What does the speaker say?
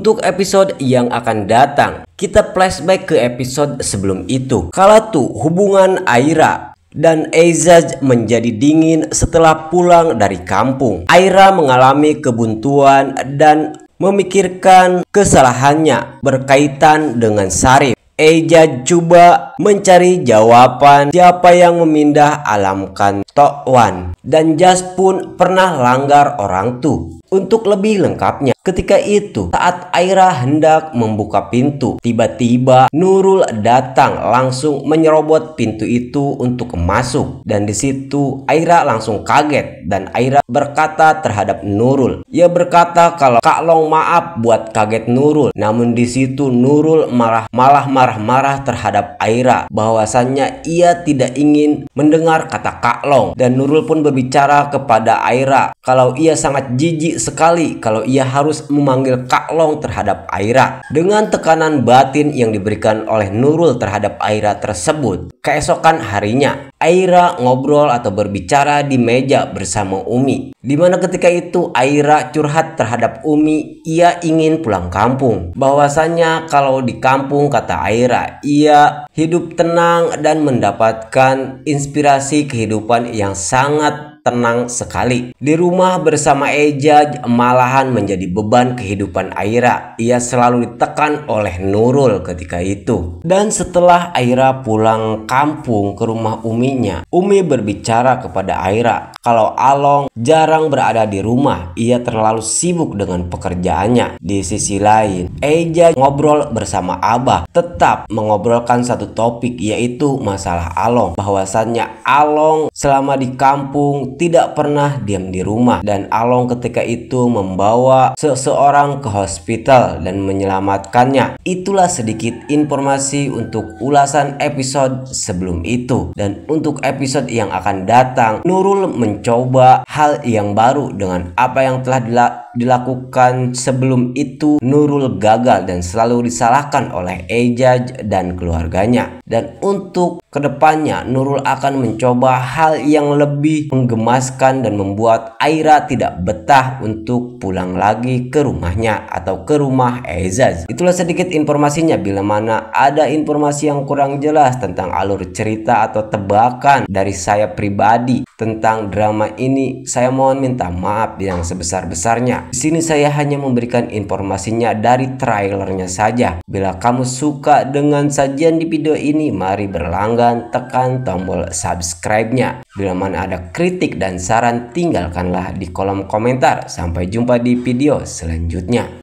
Untuk episode yang akan datang, kita flashback ke episode sebelum itu. Kala tuh hubungan Aira dan Ezzaz menjadi dingin setelah pulang dari kampung. Aira mengalami kebuntuan dan memikirkan kesalahannya berkaitan dengan Syarif. Ezzaz coba mencari jawaban siapa yang memindah alamkan Tokwan, dan Jas pun pernah langgar orang tuh. Untuk lebih lengkapnya, ketika itu saat Aira hendak membuka pintu, tiba-tiba Nurul datang langsung menyerobot pintu itu untuk masuk, dan di situ Aira langsung kaget dan Aira berkata terhadap Nurul. Ia berkata kalau Kak Long maaf buat kaget Nurul. Namun di situ Nurul malah marah-marah terhadap Aira bahwasannya ia tidak ingin mendengar kata Kak Long, dan Nurul pun berbicara kepada Aira kalau ia sangat jijik sekali kalau ia harus memanggil Kak Long terhadap Aira. Dengan tekanan batin yang diberikan oleh Nurul terhadap Aira tersebut, keesokan harinya Aira ngobrol atau berbicara di meja bersama Umi, dimana ketika itu Aira curhat terhadap Umi. Ia ingin pulang kampung, bahwasanya kalau di kampung, kata Aira, ia hidup tenang dan mendapatkan inspirasi kehidupan yang sangat tenang sekali. Di rumah bersama Ezzaz malahan menjadi beban kehidupan Aira. Ia selalu ditekan oleh Nurul ketika itu. Dan setelah Aira pulang kampung ke rumah Uminya, Umi berbicara kepada Aira kalau Along jarang berada di rumah. Ia terlalu sibuk dengan pekerjaannya. Di sisi lain, Ezzaz ngobrol bersama Abah, tetap mengobrolkan satu topik, yaitu masalah Along, bahwasannya Along selama di kampung tidak pernah diam di rumah, dan Along ketika itu membawa seseorang ke hospital dan menyelamatkannya. Itulah sedikit informasi untuk ulasan episode sebelum itu. Dan untuk episode yang akan datang, Nurul mencoba hal yang baru dengan apa yang telah dilakukan sebelum itu. Nurul gagal dan selalu disalahkan oleh Ezzaz dan keluarganya. Dan untuk kedepannya Nurul akan mencoba hal yang lebih menggemaskan dan membuat Aira tidak betah untuk pulang lagi ke rumahnya atau ke rumah Ezzaz. Itulah sedikit informasinya. Bila mana ada informasi yang kurang jelas tentang alur cerita atau tebakan dari saya pribadi tentang drama ini, saya mohon minta maaf yang sebesar-besarnya. Di sini saya hanya memberikan informasinya dari trailernya saja. Bila kamu suka dengan sajian di video ini, mari berlangganan, tekan tombol subscribe-nya. Bila mana ada kritik dan saran, tinggalkanlah di kolom komentar. Sampai jumpa di video selanjutnya.